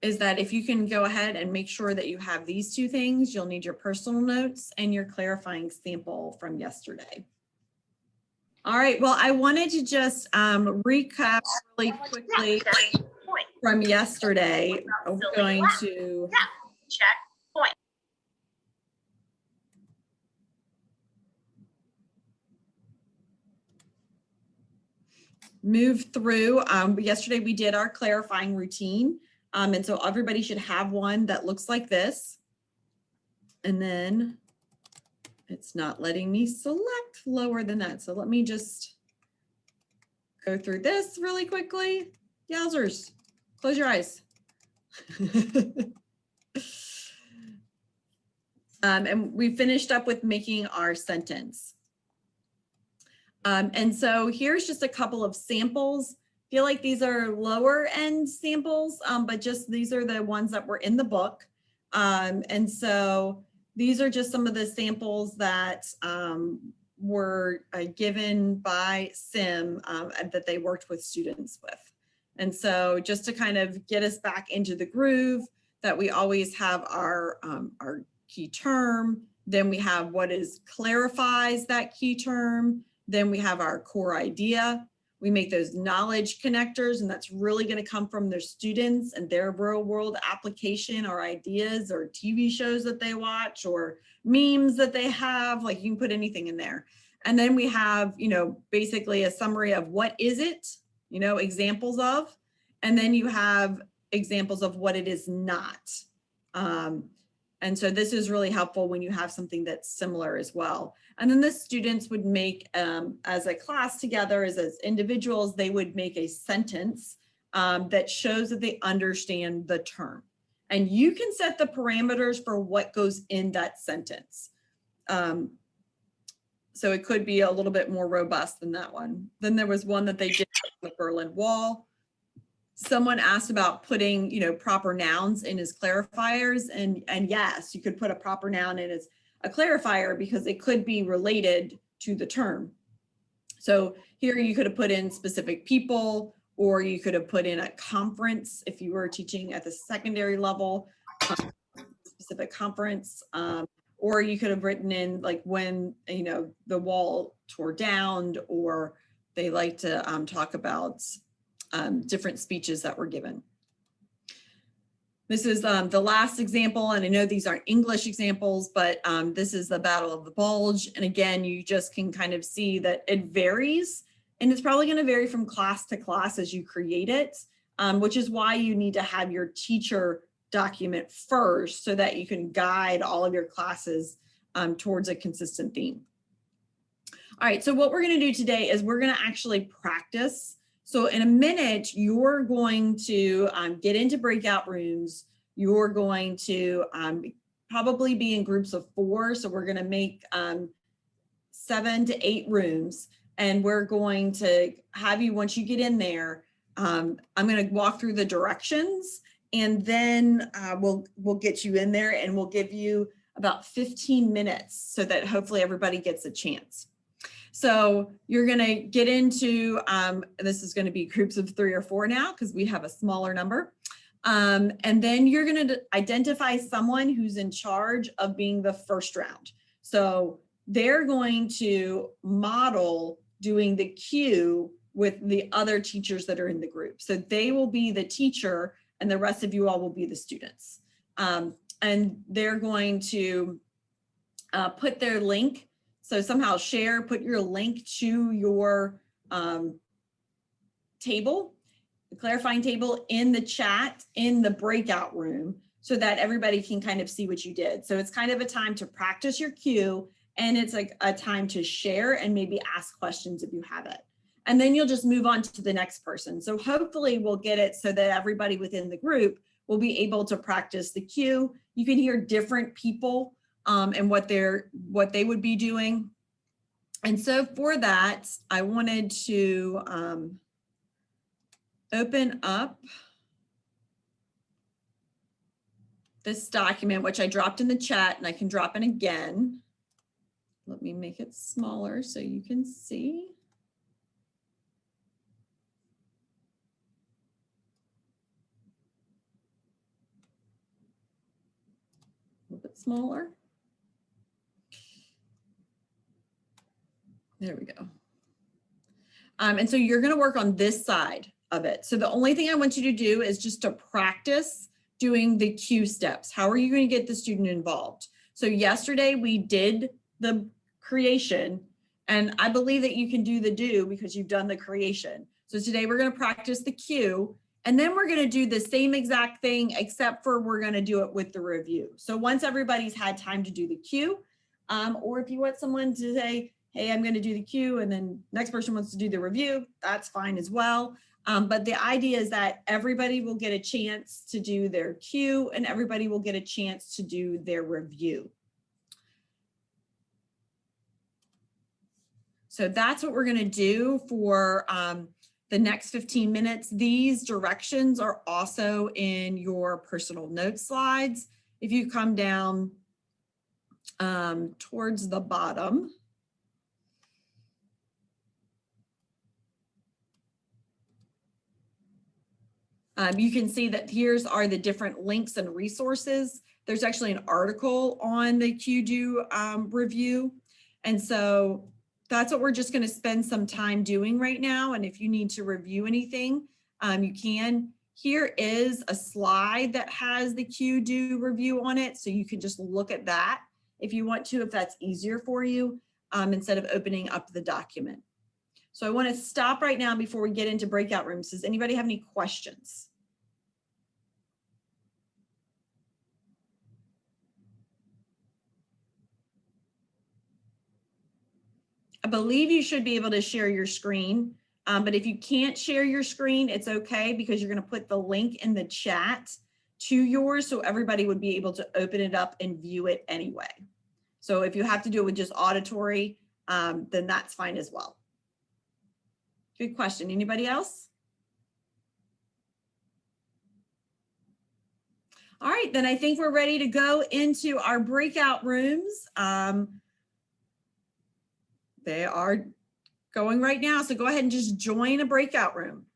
is that if you can go ahead and make sure that you have these two things, you'll need your personal notes and your clarifying sample from yesterday. All right, well, I wanted to just recap really quickly from yesterday. I'm going to check point. move through. Yesterday we did our clarifying routine. And so everybody should have one that looks like this. And then it's not letting me select lower than that. So let me just go through this really quickly. Yowzers, close your eyes. And we finished up with making our sentence. And so here's just a couple of samples. I feel like these are lower end samples, but just these are the ones that were in the book. And so these are just some of the samples that were given by SIM that they worked with students with. And so just to kind of get us back into the groove, that we always have our key term, then we have what is clarifies that key term, then we have our core idea. We make those knowledge connectors, and that's really going to come from their students and their real world application or ideas or TV shows that they watch or memes that they have, like you can put anything in there. And then we have, you know, basically a summary of what is it, you know, examples of, and then you have examples of what it is not. And so this is really helpful when you have something that's similar as well. And then the students would make, as a class together, as individuals, they would make a sentence that shows that they understand the term. And you can set the parameters for what goes in that sentence. So it could be a little bit more robust than that one. Then there was one that they did on the Berlin Wall. Someone asked about putting, you know, proper nouns in as clarifiers, and yes, you could put a proper noun in as a clarifier because it could be related to the term. So here you could have put in specific people, or you could have put in a conference if you were teaching at the secondary level, specific conference, or you could have written in like when, you know, the wall tore down, or they like to talk about different speeches that were given. This is the last example, and I know these aren't English examples, but this is the Battle of the Bulge. And again, you just can kind of see that it varies, and it's probably going to vary from class to class as you create it, which is why you need to have your teacher document first so that you can guide all of your classes towards a consistent theme. All right, so what we're going to do today is we're going to actually practice. So in a minute, you're going to get into breakout rooms. You're going to probably be in groups of 4. So we're going to make 7 to 8 rooms. And we're going to have you, once you get in there, I'm going to walk through the directions, and then we'll get you in there, and we'll give you about 15 minutes so that hopefully everybody gets a chance. So you're going to get into, this is going to be groups of 3 or 4 now because we have a smaller number. And then you're going to identify someone who's in charge of being the first round. So they're going to model doing the cue with the other teachers that are in the group. So they will be the teacher and the rest of you all will be the students. And they're going to put their link. So somehow share, put your link to your table, the clarifying table, in the chat, in the breakout room, so that everybody can kind of see what you did. So it's kind of a time to practice your cue, and it's like a time to share and maybe ask questions if you have it. And then you'll just move on to the next person. So hopefully we'll get it so that everybody within the group will be able to practice the cue. You can hear different people and what they would be doing. And so for that, I wanted to open up this document, which I dropped in the chat, and I can drop in again. Let me make it smaller so you can see. bit smaller. There we go. And so you're going to work on this side of it. So the only thing I want you to do is just to practice doing the cue steps. How are you going to get the student involved? So yesterday we did the creation, and I believe that you can do the do because you've done the creation. So today we're going to practice the cue, and then we're going to do the same exact thing, except for we're going to do it with the review. So once everybody's had time to do the cue, or if you want someone to say, hey, I'm going to do the cue, and then next person wants to do the review, that's fine as well. But the idea is that everybody will get a chance to do their cue and everybody will get a chance to do their review. So that's what we're going to do for the next 15 minutes. These directions are also in your personal notes slides. If you come down towards the bottom, you can see that here's are the different links and resources. There's actually an article on the Q-Do review. And so that's what we're just going to spend some time doing right now. And if you need to review anything, you can. Here is a slide that has the Q-Do review on it. So you can just look at that if you want to, if that's easier for you, instead of opening up the document. So I want to stop right now before we get into breakout rooms. Does anybody have any questions? I believe you should be able to share your screen, but if you can't share your screen, it's okay because you're going to put the link in the chat to yours so everybody would be able to open it up and view it anyway. So if you have to do it with just auditory, then that's fine as well. Good question. Anybody else? All right, then I think we're ready to go into our breakout rooms. They are going right now, so go ahead and just join a breakout room.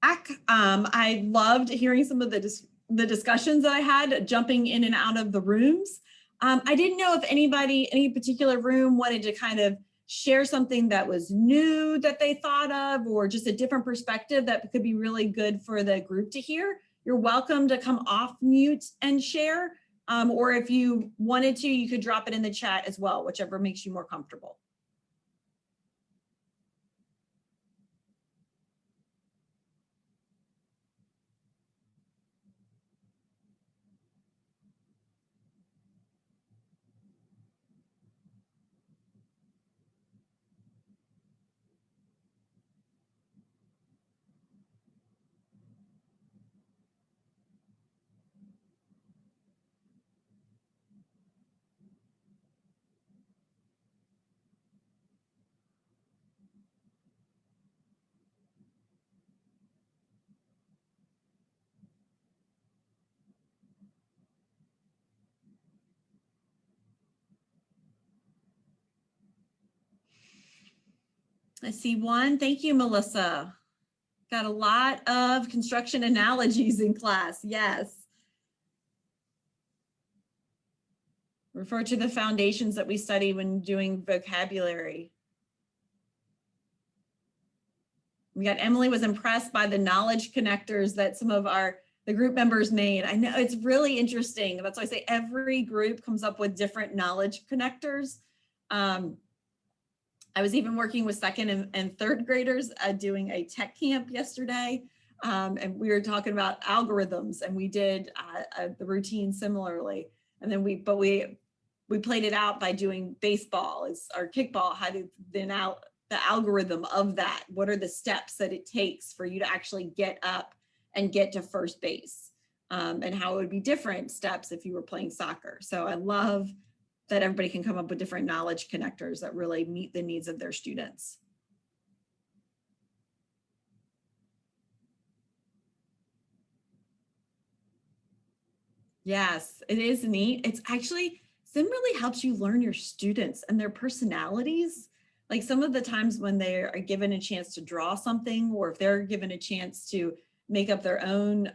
I loved hearing some of the discussions that I had jumping in and out of the rooms. I didn't know if anybody, any particular room wanted to kind of share something that was new that they thought of, or just a different perspective that could be really good for the group to hear. You're welcome to come off mute and share. Or if you wanted to, you could drop it in the chat as well, whichever makes you more comfortable. I see one. Thank you, Melissa. Got a lot of construction analogies in class. Yes. Refer to the foundations that we study when doing vocabulary. We got Emily was impressed by the knowledge connectors that some of the group members made. I know it's really interesting. That's why I say every group comes up with different knowledge connectors. I was even working with second and third graders doing a tech camp yesterday. And we were talking about algorithms, and we did the routine similarly. And then we played it out by doing baseball or kickball, how to then out the algorithm of that. What are the steps that it takes for you to actually get up and get to first base? And how it would be different steps if you were playing soccer. So I love that everybody can come up with different knowledge connectors that really meet the needs of their students. Yes, it is neat. It's actually, Sim really helps you learn your students and their personalities. Like some of the times when they are given a chance to draw something, or if they're given a chance to make up their own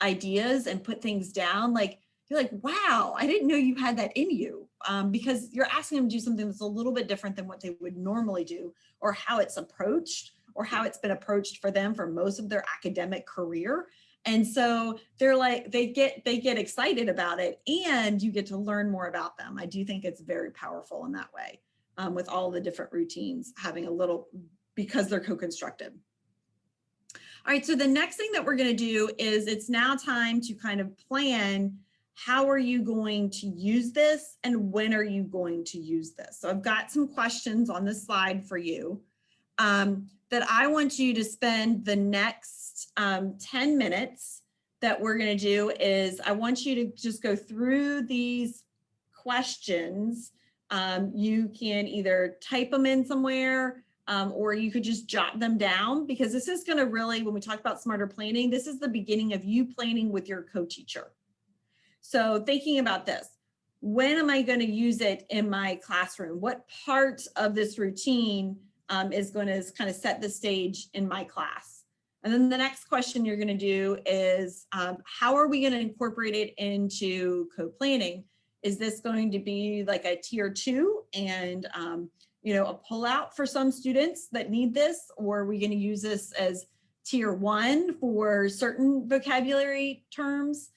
ideas and put things down, like you're like, wow, I didn't know you had that in you, because you're asking them to do something that's a little bit different than what they would normally do, or how it's approached, or how it's been approached for them for most of their academic career. And so they're like, they get excited about it, and you get to learn more about them. I do think it's very powerful in that way, with all the different routines having a little, because they're co-constructed. All right, so the next thing that we're going to do is it's now time to kind of plan, how are you going to use this and when are you going to use this? So I've got some questions on this slide for you, that I want you to spend the next 10 minutes. That we're going to do is I want you to just go through these questions. You can either type them in somewhere, or you could just jot them down, because this is going to really, when we talk about smarter planning, this is the beginning of you planning with your co-teacher. So thinking about this, when am I going to use it in my classroom? What part of this routine is going to kind of set the stage in my class? And then the next question you're going to do is, how are we going to incorporate it into co-planning? Is this going to be like a tier 2 and you know, a pullout for some students that need this, or are we going to use this as tier 1 for certain vocabulary terms?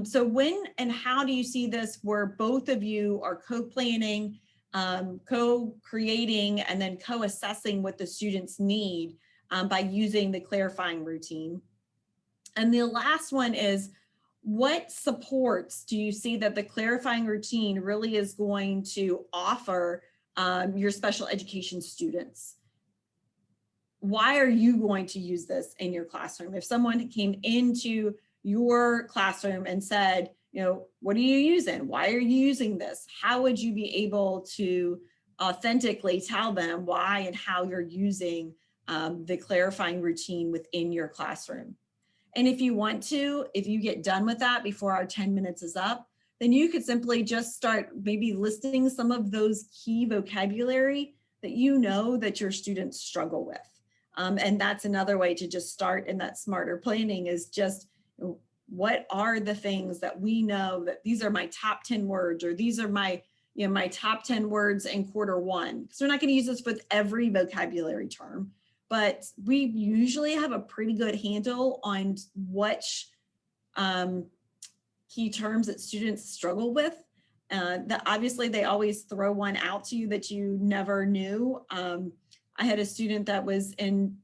So when and how do you see this where both of you are co-planning, co-creating, and then co-assessing what the students need by using the clarifying routine? And the last one is, what supports do you see that the clarifying routine really is going to offer your special education students? Why are you going to use this in your classroom? If someone came into your classroom and said, you know, what are you using? Why are you using this? How would you be able to authentically tell them why and how you're using the clarifying routine within your classroom? And if you want to, if you get done with that before our 10 minutes is up, then you could simply just start maybe listing some of those key vocabulary that you know that your students struggle with. And that's another way to just start in that smarter planning, is just, what are the things that we know that these are my top 10 words, or these are my, you know, my top 10 words in Q1. So we're not going to use this with every vocabulary term, but we usually have a pretty good handle on which key terms that students struggle with. That obviously they always throw one out to you that you never knew. I had a student that was in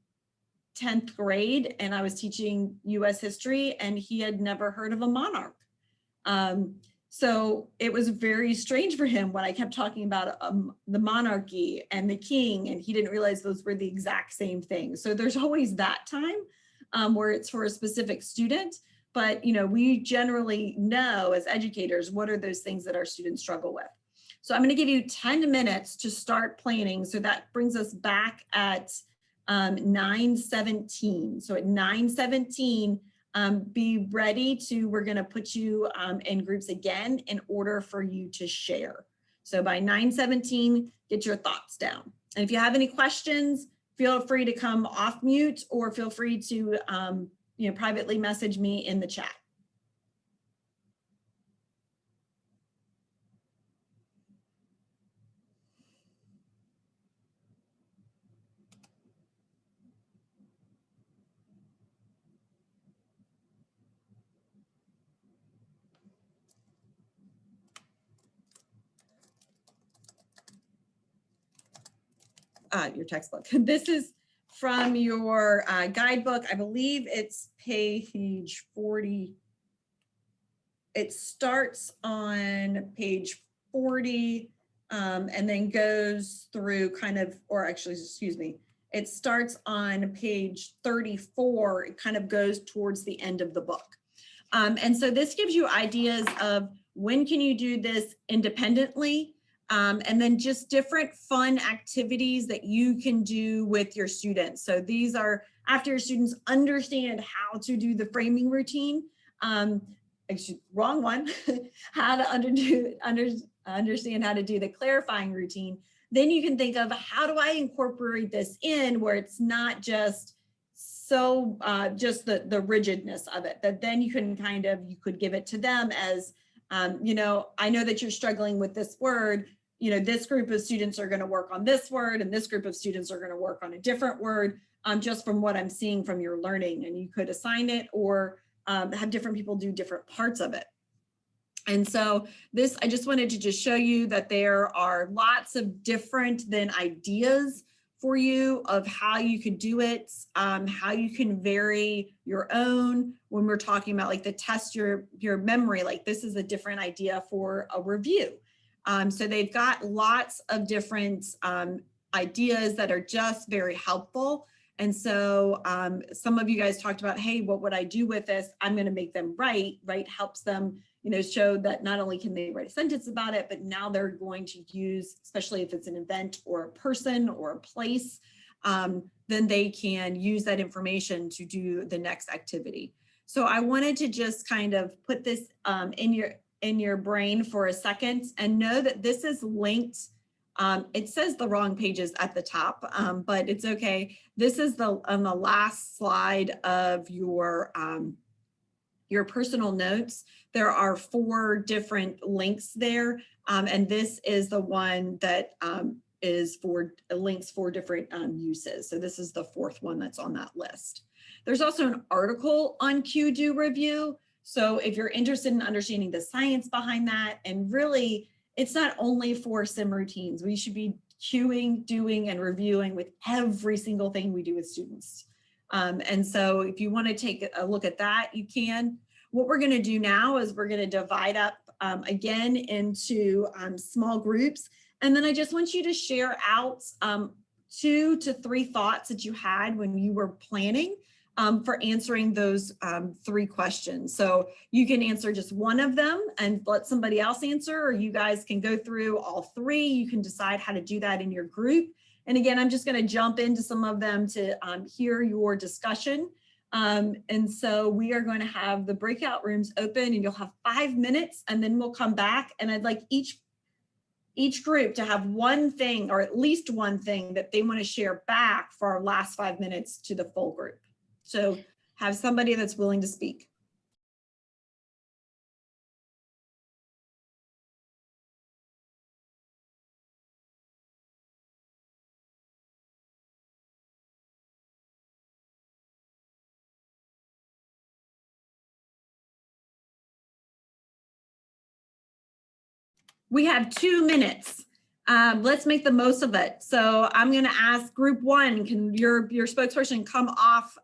10th grade and I was teaching US history, and he had never heard of a monarch. So it was very strange for him when I kept talking about the monarchy and the king, and he didn't realize those were the exact same thing. So there's always that time where it's for a specific student, but you know, we generally know as educators, what are those things that our students struggle with. So I'm going to give you 10 minutes to start planning. So that brings us back at 9:17. So at 9:17, be ready to, we're going to put you in groups again in order for you to share. So by 9:17, get your thoughts down. And if you have any questions, feel free to come off mute, or feel free to you know, privately message me in the chat. Your textbook. This is from your guidebook. I believe it's page 40. It starts on page 40 and then goes through kind of, or actually, excuse me, it starts on page 34. It kind of goes towards the end of the book. And so this gives you ideas of when can you do this independently, and then just different fun activities that you can do with your students. So these are after your students understand how to do the framing routine, actually, wrong one, how to understand how to do the clarifying routine. Then you can think of, how do I incorporate this in where it's not just so just the rigidness of it, that then you can kind of, you could give it to them as You know, I know that you're struggling with this word. You know, this group of students are going to work on this word, and this group of students are going to work on a different word, just from what I'm seeing from your learning. And you could assign it or have different people do different parts of it. And so this, I just wanted to just show you that there are lots of different then ideas for you of how you could do it, how you can vary your own. When we're talking about like the test your memory, like this is a different idea for a review. So they've got lots of different ideas that are just very helpful. And so some of you guys talked about, hey, what would I do with this? I'm going to make them write, helps them, you know, show that not only can they write a sentence about it, but now they're going to use, especially if it's an event or a person or a place, then they can use that information to do the next activity. So I wanted to just kind of put this in your brain for a second and know that this is linked. It says the wrong pages at the top, but it's okay. This is on the last slide of your personal notes. There are 4 different links there, and this is the one that is for links for different uses. So this is the 4th one that's on that list. There's also an article on Q-Do Review. So if you're interested in understanding the science behind that, and really, it's not only for sim routines. We should be cueing, doing, and reviewing with every single thing we do with students. And so if you want to take a look at that, you can. What we're going to do now is we're going to divide up again into small groups. And then I just want you to share out 2 to 3 thoughts that you had when you were planning for answering those 3 questions. So you can answer just one of them and let somebody else answer, or you guys can go through all 3. You can decide how to do that in your group. And again, I'm just going to jump into some of them to hear your discussion. And so we are going to have the breakout rooms open, and you'll have 5 minutes, and then we'll come back. And I'd like each group to have one thing, or at least one thing, that they want to share back for our last 5 minutes to the full group. So have somebody that's willing to speak. We have 2 minutes. Let's make the most of it. So I'm going to ask group 1, can your spokesperson come off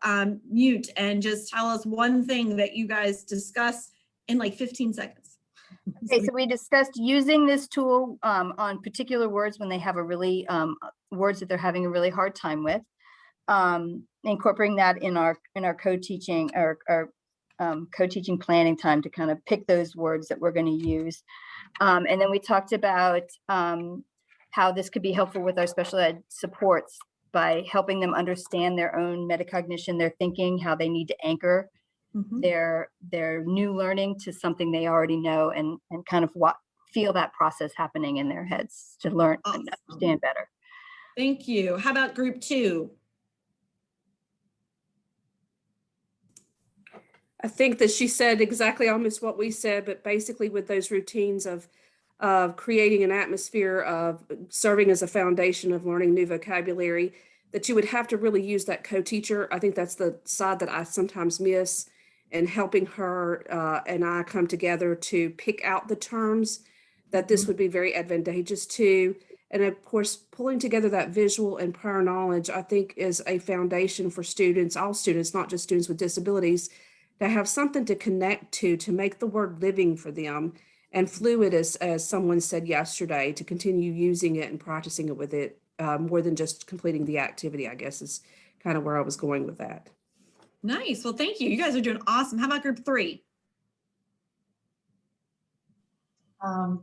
mute and just tell us one thing that you guys discussed in like 15 seconds. Okay, so we discussed using this tool on particular words when they have a really words that they're having a really hard time with, incorporating that in our co-teaching or co-teaching planning time to kind of pick those words that we're going to use. And then we talked about how this could be helpful with our special ed supports by helping them understand their own metacognition, their thinking, how they need to anchor their new learning to something they already know, and kind of feel that process happening in their heads to learn and understand better. Thank you. How about group 2? I think that she said exactly almost what we said, but basically with those routines of creating an atmosphere of serving as a foundation of learning new vocabulary, that you would have to really use that co-teacher. I think that's the side that I sometimes miss, and helping her and I come together to pick out the terms that this would be very advantageous to. And of course, pulling together that visual and prior knowledge, I think, is a foundation for students, all students, not just students with disabilities, to have something to connect to make the word living for them and fluid, as someone said yesterday, to continue using it and practicing it with it more than just completing the activity, I guess, is kind of where I was going with that. Nice. Well, thank you. You guys are doing awesome. How about group 3?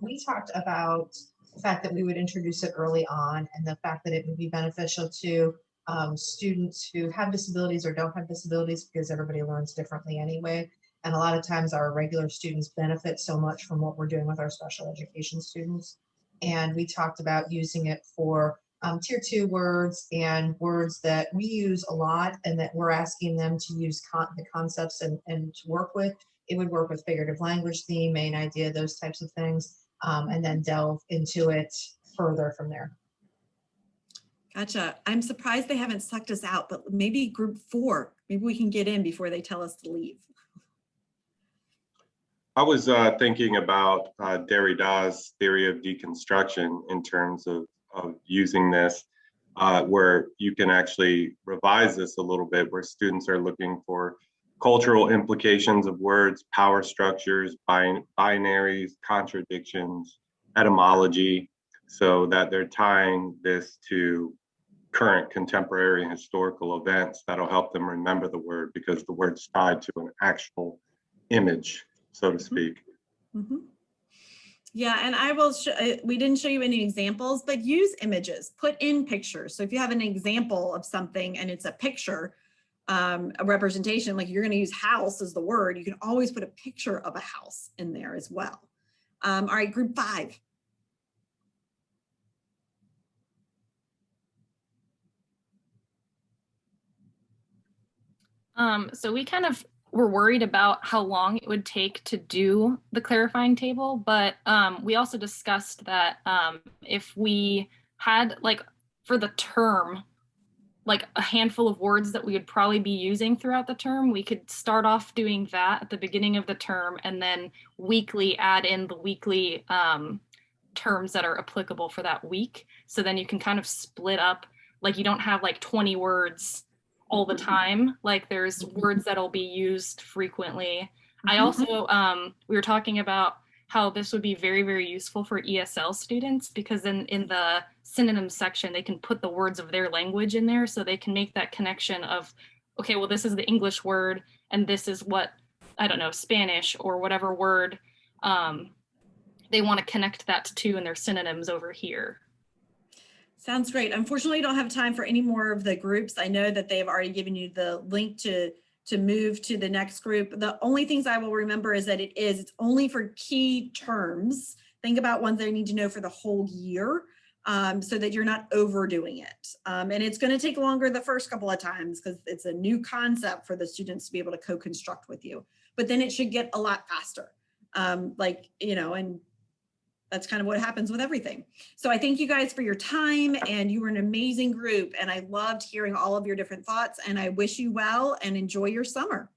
We talked about the fact that we would introduce it early on, and the fact that it would be beneficial to students who have disabilities or don't have disabilities, because everybody learns differently anyway. And a lot of times our regular students benefit so much from what we're doing with our special education students. And we talked about using it for tier 2 words and words that we use a lot and that we're asking them to use the concepts and to work with it would work with figurative language, theme, main idea, those types of things, and then delve into it further from there. Gotcha. I'm surprised they haven't sucked us out, but maybe group 4, maybe we can get in before they tell us to leave. I was thinking about Derrida's theory of deconstruction in terms of using this, where you can actually revise this a little bit, where students are looking for cultural implications of words, power structures, binaries, contradictions, etymology, so that they're tying this to current contemporary historical events that'll help them remember the word, because the word's tied to an actual image, so to speak. Mm-hmm. Yeah, and I will, we didn't show you any examples, but use images, put in pictures. So if you have an example of something and it's a picture, a representation, like you're going to use house as the word, you can always put a picture of a house in there as well. All right, group 5. So we kind of were worried about how long it would take to do the clarifying table, but we also discussed that if we had, like, for the term, like a handful of words that we would probably be using throughout the term, we could start off doing that at the beginning of the term and then weekly add in the weekly terms that are applicable for that week. So then you can kind of split up, like you don't have like 20 words all the time. Like there's words that'll be used frequently. I also, we were talking about how this would be very, very useful for ESL students, because then in the synonyms section, they can put the words of their language in there, so they can make that connection of, okay, well, this is the English word, and this is what, I don't know, Spanish or whatever word they want to connect that to in their synonyms over here. Sounds great. Unfortunately, I don't have time for any more of the groups. I know that they've already given you the link to move to the next group. The only things I will remember is that it's only for key terms. Think about ones they need to know for the whole year, so that you're not overdoing it. And it's going to take longer the first couple of times because it's a new concept for the students to be able to co-construct with you. But then it should get a lot faster. Like, you know, and that's kind of what happens with everything. So I thank you guys for your time, and you were an amazing group, and I loved hearing all of your different thoughts, and I wish you well and enjoy your summer.